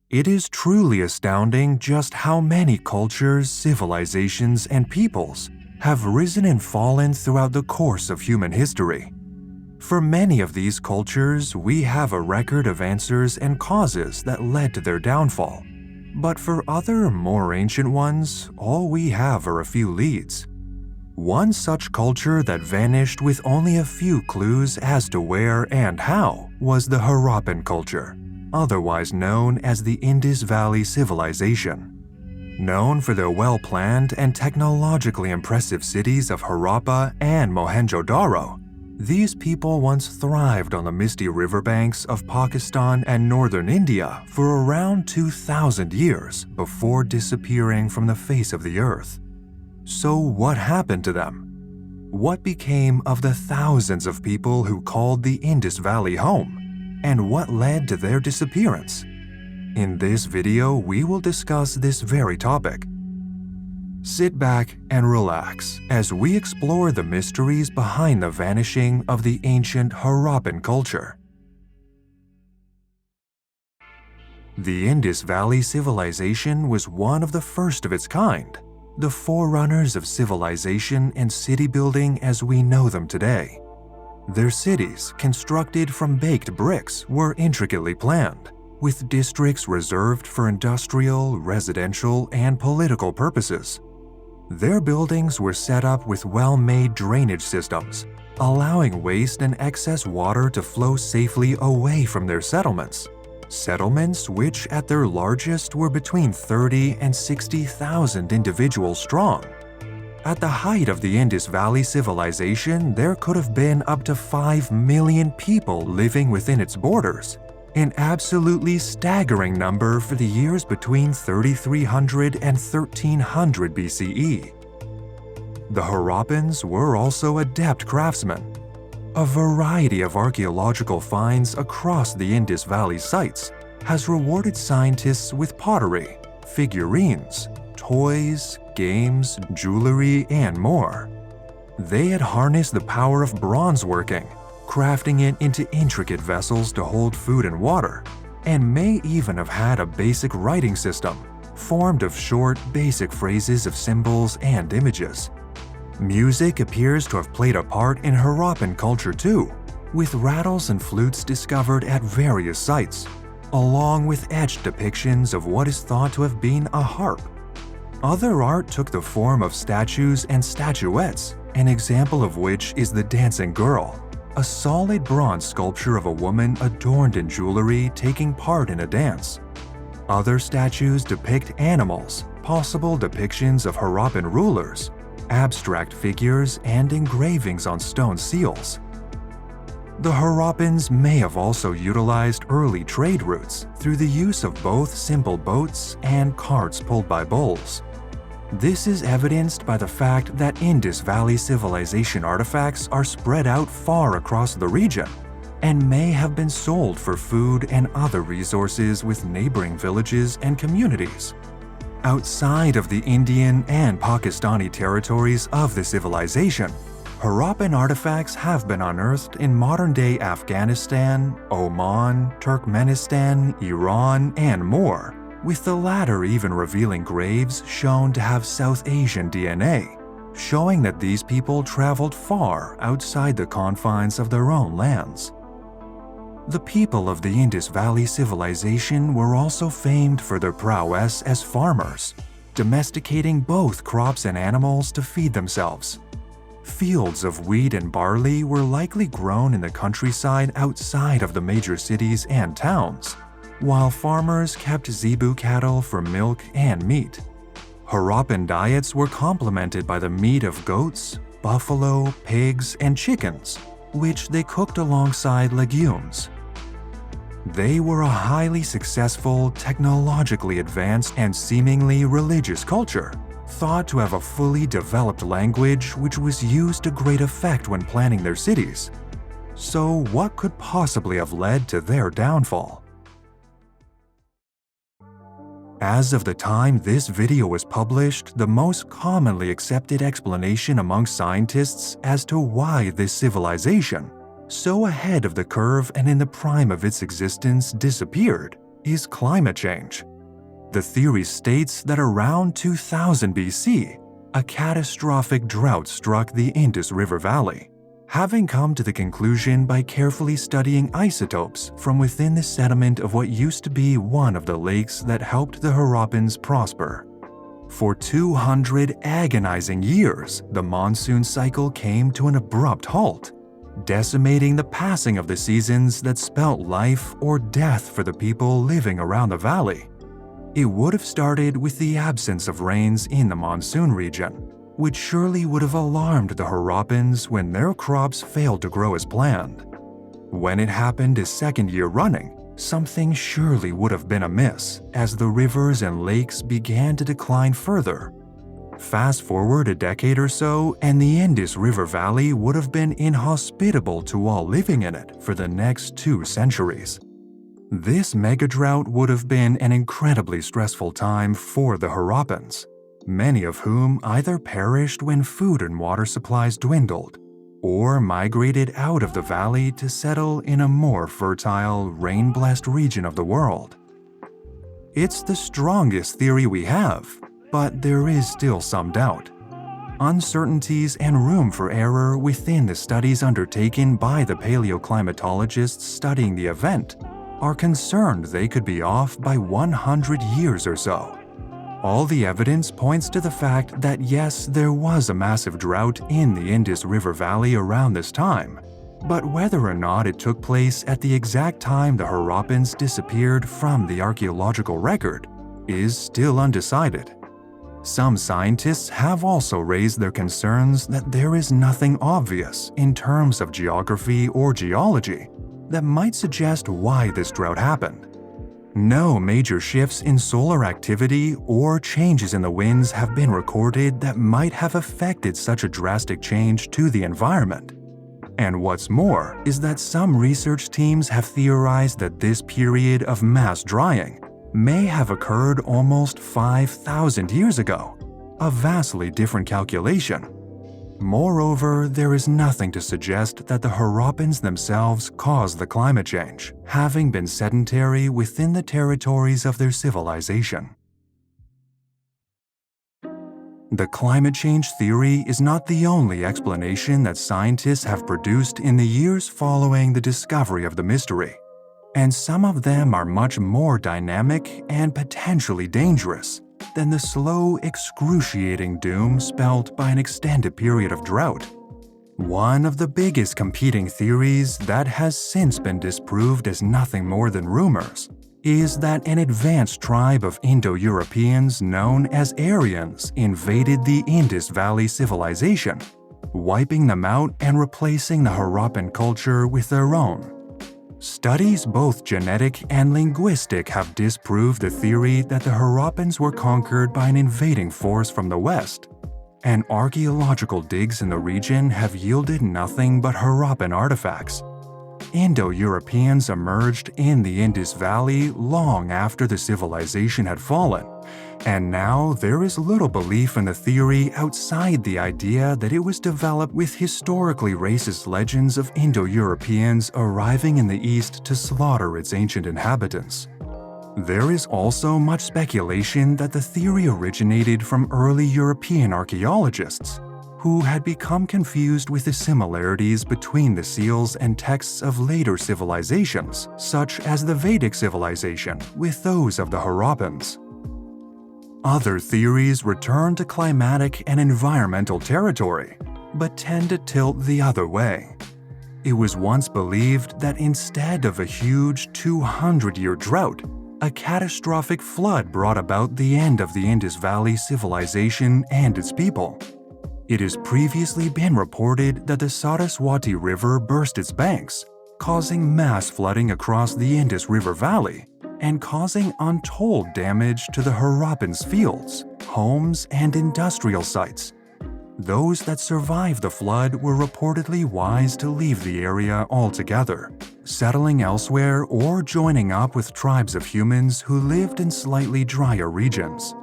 It is truly astounding just how many cultures, civilizations, and peoples have risen and fallen throughout the course of human history. For many of these cultures, we have a record of answers and causes that led to their downfall. But for other, more ancient ones, all we have are a few leads. One such culture that vanished with only a few clues as to where and how was the Harappan culture, otherwise known as the Indus Valley Civilization. Known for their well-planned and technologically impressive cities of Harappa and Mohenjo Daro, these people once thrived on the misty riverbanks of Pakistan and northern India for around 2,000 years before disappearing from the face of the earth. So what happened to them? What became of the thousands of people who called the Indus Valley home? And what led to their disappearance? In this video, we will discuss this very topic. Sit back and relax as we explore the mysteries behind the vanishing of the ancient Harappan culture. The Indus Valley Civilization was one of the first of its kind, the forerunners of civilization and city building as we know them today. Their cities, constructed from baked bricks, were intricately planned, with districts reserved for industrial, residential, and political purposes. Their buildings were set up with well-made drainage systems, allowing waste and excess water to flow safely away from their settlements. Settlements which at their largest were between 30 and 60,000 individuals strong. At the height of the Indus Valley Civilization, there could have been up to 5 million people living within its borders, an absolutely staggering number for the years between 3300 and 1300 BCE. The Harappans were also adept craftsmen. A variety of archaeological finds across the Indus Valley sites has rewarded scientists with pottery, figurines, toys, games, jewelry, and more. They had harnessed the power of bronze working, crafting it into intricate vessels to hold food and water, and may even have had a basic writing system formed of short, basic phrases of symbols and images. Music appears to have played a part in Harappan culture too, with rattles and flutes discovered at various sites, along with etched depictions of what is thought to have been a harp. Other art took the form of statues and statuettes, an example of which is the Dancing Girl, a solid bronze sculpture of a woman adorned in jewelry taking part in a dance. Other statues depict animals, possible depictions of Harappan rulers, abstract figures, and engravings on stone seals. The Harappans may have also utilized early trade routes through the use of both simple boats and carts pulled by bulls. This is evidenced by the fact that Indus Valley Civilization artifacts are spread out far across the region and may have been sold for food and other resources with neighboring villages and communities. Outside of the Indian and Pakistani territories of the civilization, Harappan artifacts have been unearthed in modern-day Afghanistan, Oman, Turkmenistan, Iran, and more, with the latter even revealing graves shown to have South Asian DNA, showing that these people traveled far outside the confines of their own lands. The people of the Indus Valley Civilization were also famed for their prowess as farmers, domesticating both crops and animals to feed themselves. Fields of wheat and barley were likely grown in the countryside outside of the major cities and towns, while farmers kept zebu cattle for milk and meat. Harappan diets were complemented by the meat of goats, buffalo, pigs, and chickens, which they cooked alongside legumes. They were a highly successful, technologically advanced, and seemingly religious culture, thought to have a fully developed language which was used to great effect when planning their cities. So what could possibly have led to their downfall? As of the time this video was published, the most commonly accepted explanation among scientists as to why this civilization, so ahead of the curve and in the prime of its existence, disappeared, is climate change. The theory states that around 2000 BC, a catastrophic drought struck the Indus River Valley, having come to the conclusion by carefully studying isotopes from within the sediment of what used to be one of the lakes that helped the Harappans prosper. For 200 agonizing years, the monsoon cycle came to an abrupt halt, decimating the passing of the seasons that spelt life or death for the people living around the valley. It would have started with the absence of rains in the monsoon region, which surely would have alarmed the Harappans when their crops failed to grow as planned. When it happened a second year running, something surely would have been amiss as the rivers and lakes began to decline further. Fast forward a decade or so, and the Indus River Valley would have been inhospitable to all living in it for the next 2 centuries. This mega-drought would have been an incredibly stressful time for the Harappans, many of whom either perished when food and water supplies dwindled, or migrated out of the valley to settle in a more fertile, rain-blessed region of the world. It's the strongest theory we have, but there is still some doubt. Uncertainties and room for error within the studies undertaken by the paleoclimatologists studying the event are concerned they could be off by 100 years or so. All the evidence points to the fact that yes, there was a massive drought in the Indus River Valley around this time, but whether or not it took place at the exact time the Harappans disappeared from the archaeological record is still undecided. Some scientists have also raised their concerns that there is nothing obvious in terms of geography or geology that might suggest why this drought happened. No major shifts in solar activity or changes in the winds have been recorded that might have affected such a drastic change to the environment. And what's more is that some research teams have theorized that this period of mass drying may have occurred almost 5,000 years ago, a vastly different calculation. Moreover, there is nothing to suggest that the Harappans themselves caused the climate change, having been sedentary within the territories of their civilization. The climate change theory is not the only explanation that scientists have produced in the years following the discovery of the mystery, and some of them are much more dynamic and potentially dangerous than the slow, excruciating doom spelt by an extended period of drought. One of the biggest competing theories that has since been disproved as nothing more than rumors is that an advanced tribe of Indo-Europeans known as Aryans invaded the Indus Valley Civilization, wiping them out and replacing the Harappan culture with their own. Studies both genetic and linguistic have disproved the theory that the Harappans were conquered by an invading force from the west, and archaeological digs in the region have yielded nothing but Harappan artifacts. Indo-Europeans emerged in the Indus Valley long after the civilization had fallen, and now there is little belief in the theory outside the idea that it was developed with historically racist legends of Indo-Europeans arriving in the East to slaughter its ancient inhabitants. There is also much speculation that the theory originated from early European archaeologists, who had become confused with the similarities between the seals and texts of later civilizations, such as the Vedic civilization, with those of the Harappans. Other theories return to climatic and environmental territory, but tend to tilt the other way. It was once believed that instead of a huge 200-year drought, a catastrophic flood brought about the end of the Indus Valley Civilization and its people. It has previously been reported that the Saraswati River burst its banks, causing mass flooding across the Indus River Valley and causing untold damage to the Harappans' fields, homes, and industrial sites. Those that survived the flood were reportedly wise to leave the area altogether, settling elsewhere or joining up with tribes of humans who lived in slightly drier regions.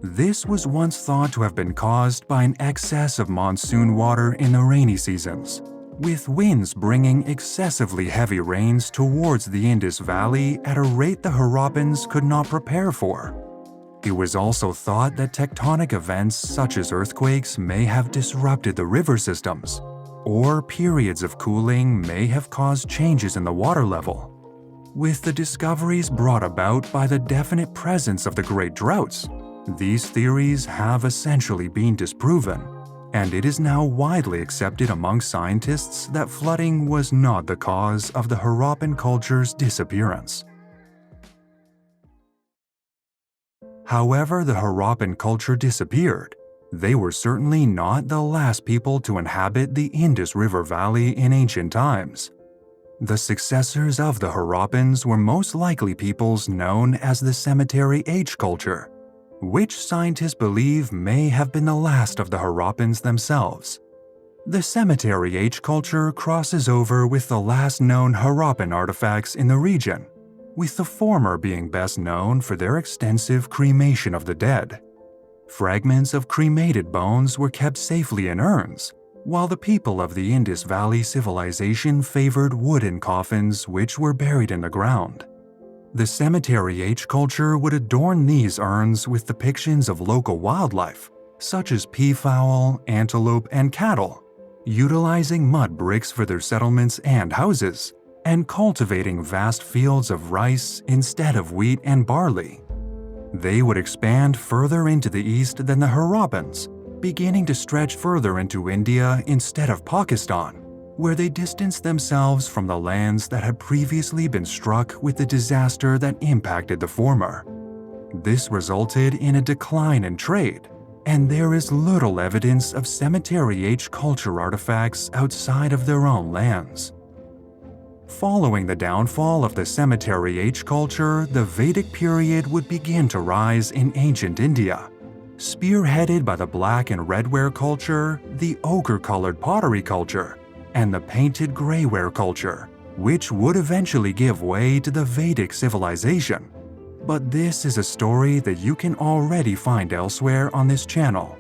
This was once thought to have been caused by an excess of monsoon water in the rainy seasons, with winds bringing excessively heavy rains towards the Indus Valley at a rate the Harappans could not prepare for. It was also thought that tectonic events such as earthquakes may have disrupted the river systems, or periods of cooling may have caused changes in the water level. With the discoveries brought about by the definite presence of the Great Droughts, these theories have essentially been disproven, and it is now widely accepted among scientists that flooding was not the cause of the Harappan culture's disappearance. However the Harappan culture disappeared, they were certainly not the last people to inhabit the Indus River Valley in ancient times. The successors of the Harappans were most likely peoples known as the Cemetery Age culture, which scientists believe may have been the last of the Harappans themselves. The Cemetery Age culture crosses over with the last known Harappan artifacts in the region, with the former being best known for their extensive cremation of the dead. Fragments of cremated bones were kept safely in urns, while the people of the Indus Valley Civilization favored wooden coffins which were buried in the ground. The Cemetery Age culture would adorn these urns with depictions of local wildlife, such as peafowl, antelope, and cattle, utilizing mud bricks for their settlements and houses, and cultivating vast fields of rice instead of wheat and barley. They would expand further into the east than the Harappans, beginning to stretch further into India instead of Pakistan, where they distanced themselves from the lands that had previously been struck with the disaster that impacted the former. This resulted in a decline in trade, and there is little evidence of Cemetery Age culture artifacts outside of their own lands. Following the downfall of the Cemetery Age culture, the Vedic period would begin to rise in ancient India, spearheaded by the black and redware culture, the ochre-colored pottery culture, and the painted grayware culture, which would eventually give way to the Vedic civilization. But this is a story that you can already find elsewhere on this channel.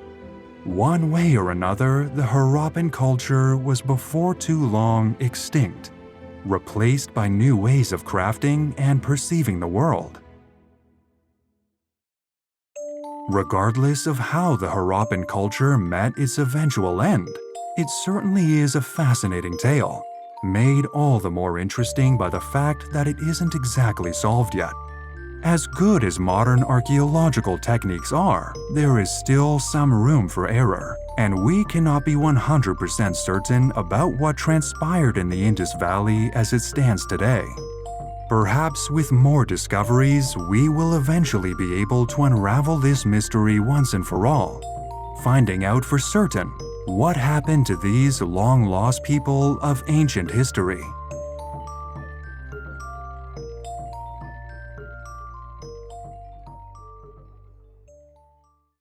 One way or another, the Harappan culture was before too long extinct, replaced by new ways of crafting and perceiving the world. Regardless of how the Harappan culture met its eventual end, it certainly is a fascinating tale, made all the more interesting by the fact that it isn't exactly solved yet. As good as modern archaeological techniques are, there is still some room for error, and we cannot be 100% certain about what transpired in the Indus Valley as it stands today. Perhaps with more discoveries, we will eventually be able to unravel this mystery once and for all, finding out for certain what happened to these long-lost people of ancient history.